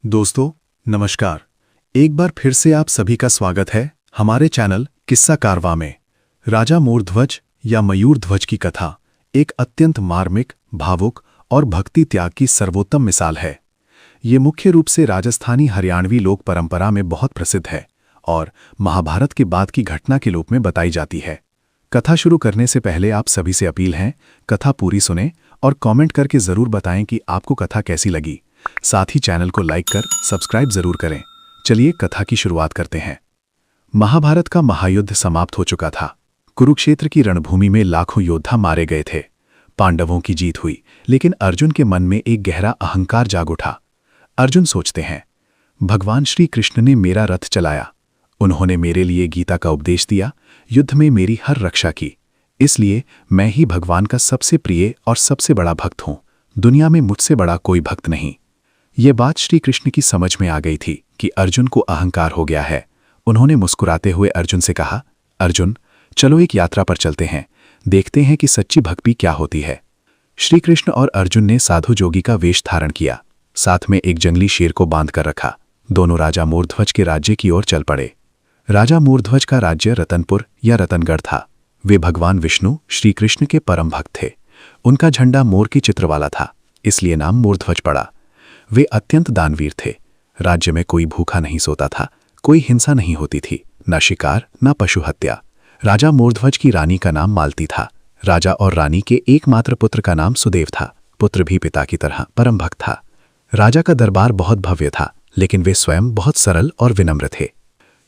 दोस्तों नमस्कार। एक बार फिर से आप सभी का स्वागत है हमारे चैनल किस्सा कारवां में। राजा मोरध्वज या मयूर ध्वज की कथा एक अत्यंत मार्मिक, भावुक और भक्ति त्याग की सर्वोत्तम मिसाल है। ये मुख्य रूप से राजस्थानी हरियाणवी लोक परंपरा में बहुत प्रसिद्ध है और महाभारत के बाद की घटना के रूप में बताई जाती है। कथा शुरू करने से पहले आप सभी से अपील है, कथा पूरी सुनें और कमेंट करके जरूर बताएं कि आपको कथा कैसी लगी। साथ ही चैनल को लाइक कर सब्सक्राइब जरूर करें। चलिए कथा की शुरुआत करते हैं। महाभारत का महायुद्ध समाप्त हो चुका था। कुरुक्षेत्र की रणभूमि में लाखों योद्धा मारे गए थे। पांडवों की जीत हुई, लेकिन अर्जुन के मन में एक गहरा अहंकार जाग उठा। अर्जुन सोचते हैं, भगवान श्री कृष्ण ने मेरा रथ चलाया, उन्होंने मेरे लिए गीता का उपदेश दिया, युद्ध में मेरी हर रक्षा की, इसलिए मैं ही भगवान का सबसे प्रिय और सबसे बड़ा भक्त हूं। दुनिया में मुझसे बड़ा कोई भक्त नहीं। ये बात श्री कृष्ण की समझ में आ गई थी कि अर्जुन को अहंकार हो गया है। उन्होंने मुस्कुराते हुए अर्जुन से कहा, अर्जुन चलो एक यात्रा पर चलते हैं, देखते हैं कि सच्ची भक्ति क्या होती है। श्री कृष्ण और अर्जुन ने साधु जोगी का वेश धारण किया, साथ में एक जंगली शेर को बांध कर रखा। दोनों राजा मोरध्वज के राज्य की ओर चल पड़े। राजा मोरध्वज का राज्य रतनपुर या रतनगढ़ था। वे भगवान विष्णु श्री कृष्ण के परम भक्त थे। उनका झंडा मोर की चित्र वाला था, इसलिए नाम मोरध्वज पड़ा। वे अत्यंत दानवीर थे। राज्य में कोई भूखा नहीं सोता था, कोई हिंसा नहीं होती थी, न शिकार न पशु हत्या। राजा मोरध्वज की रानी का नाम मालती था। राजा और रानी के एकमात्र पुत्र का नाम सुदेव था। पुत्र भी पिता की तरह परम भक्त था। राजा का दरबार बहुत भव्य था, लेकिन वे स्वयं बहुत सरल और विनम्र थे।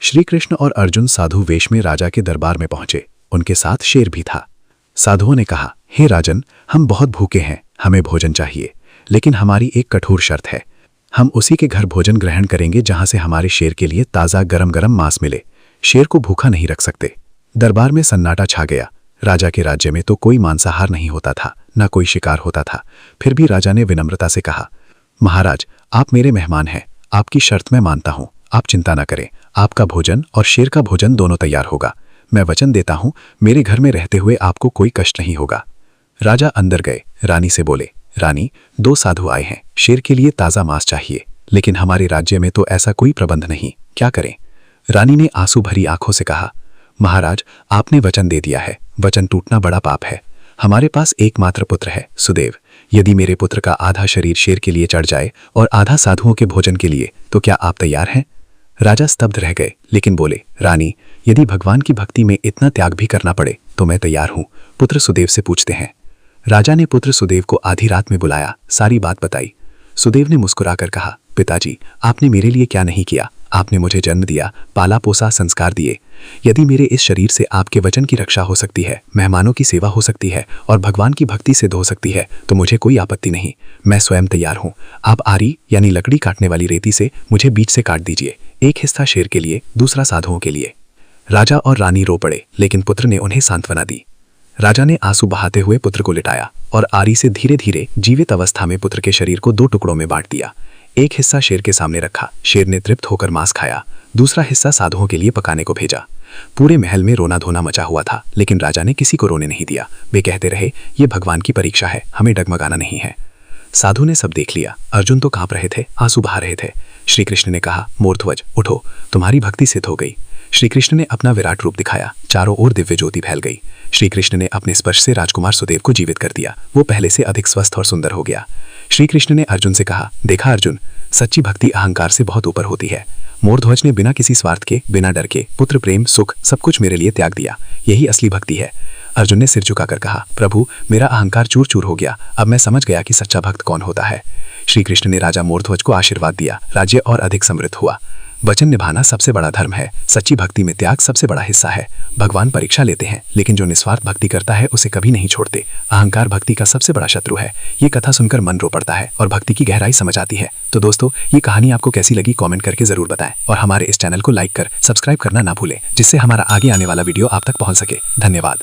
श्री कृष्ण और अर्जुन साधु वेश में राजा के दरबार में पहुंचे। उनके साथ शेर भी था। साधुओं ने कहा, हे राजन, हम बहुत भूखे हैं, हमें भोजन चाहिए, लेकिन हमारी एक कठोर शर्त है। हम उसी के घर भोजन ग्रहण करेंगे जहां से हमारे शेर के लिए ताज़ा गरम गरम मांस मिले। शेर को भूखा नहीं रख सकते। दरबार में सन्नाटा छा गया। राजा के राज्य में तो कोई मांसाहार नहीं होता था, न कोई शिकार होता था। फिर भी राजा ने विनम्रता से कहा, महाराज आप मेरे मेहमान हैं, आपकी शर्त मैं मानता हूं, आप चिंता न करें, आपका भोजन और शेर का भोजन दोनों तैयार होगा। मैं वचन देता हूं, मेरे घर में रहते हुए आपको कोई कष्ट नहीं होगा। राजा अंदर गए। रानी से बोले, रानी दो साधु आए हैं, शेर के लिए ताज़ा मांस चाहिए, लेकिन हमारे राज्य में तो ऐसा कोई प्रबंध नहीं, क्या करें। रानी ने आंसू भरी आंखों से कहा, महाराज आपने वचन दे दिया है, वचन टूटना बड़ा पाप है। हमारे पास एकमात्र पुत्र है सुदेव। यदि मेरे पुत्र का आधा शरीर शेर के लिए चढ़ जाए और आधा साधुओं के भोजन के लिए, तो क्या आप तैयार हैं। राजा स्तब्ध रह गए, लेकिन बोले, रानी यदि भगवान की भक्ति में इतना त्याग भी करना पड़े तो मैं तैयार हूं। पुत्र सुदेव से पूछते हैं। राजा ने पुत्र सुदेव को आधी रात में बुलाया, सारी बात बताई। सुदेव ने मुस्कुराकर कहा, पिताजी आपने मेरे लिए क्या नहीं किया। आपने मुझे जन्म दिया, पाला पोसा, संस्कार दिए। यदि मेरे इस शरीर से आपके वचन की रक्षा हो सकती है, मेहमानों की सेवा हो सकती है और भगवान की भक्ति सिद्ध हो सकती है, तो मुझे कोई आपत्ति नहीं। मैं स्वयं तैयार हूँ। आप आरी यानी लकड़ी काटने वाली रेती से मुझे बीच से काट दीजिए, एक हिस्सा शेर के लिए, दूसरा साधुओं के लिए। राजा और रानी रो पड़े, लेकिन पुत्र ने उन्हें सांत्वना दी। राजा ने आंसू बहाते हुए पुत्र को लिटाया और आरी से धीरे धीरे जीवित अवस्था में पुत्र के शरीर को दो टुकड़ों में बांट दिया। एक हिस्सा शेर के सामने रखा, शेर ने तृप्त होकर मांस खाया। दूसरा हिस्सा साधुओं के लिए पकाने को भेजा। पूरे महल में रोना धोना मचा हुआ था, लेकिन राजा ने किसी को रोने नहीं दिया। वे कहते रहे, ये भगवान की परीक्षा है, हमें डगमगाना नहीं है। साधु ने सब देख लिया। अर्जुन तो कांप रहे थे, आंसू बहा रहे थे। श्री कृष्ण ने कहा, मोरध्वज उठो, तुम्हारी भक्ति सिद्ध हो गई। श्री कृष्ण ने अपना विराट रूप दिखाया। चारों ओर दिव्य ज्योति फैल गई। श्री कृष्ण ने अपने स्पर्श से राजकुमार सुदेव को जीवित कर दिया। वो पहले से अधिक स्वस्थ और सुंदर हो गया। श्री कृष्ण ने अर्जुन से कहा, देखा अर्जुन, सच्ची भक्ति अहंकार से बहुत ऊपर होती है। मोरध्वज ने बिना किसी स्वार्थ के, बिना डर के, पुत्र प्रेम सुख सब कुछ मेरे लिए त्याग दिया। यही असली भक्ति है। अर्जुन ने सिर झुकाकर कहा, प्रभु मेरा अहंकार चूर चूर हो गया, अब मैं समझ गया कि सच्चा भक्त कौन होता है। श्री कृष्ण ने राजा मोरध्वज को आशीर्वाद दिया। राज्य और अधिक समृद्ध हुआ। वचन निभाना सबसे बड़ा धर्म है। सच्ची भक्ति में त्याग सबसे बड़ा हिस्सा है। भगवान परीक्षा लेते हैं, लेकिन जो निस्वार्थ भक्ति करता है उसे कभी नहीं छोड़ते। अहंकार भक्ति का सबसे बड़ा शत्रु है। ये कथा सुनकर मन रो पड़ता है और भक्ति की गहराई समझ आती है। तो दोस्तों, ये कहानी आपको कैसी लगी कमेंट करके जरूर बताएं और हमारे इस चैनल को लाइक कर सब्सक्राइब करना ना भूलें, जिससे हमारा आगे आने वाला वीडियो आप तक पहुंच सके। धन्यवाद।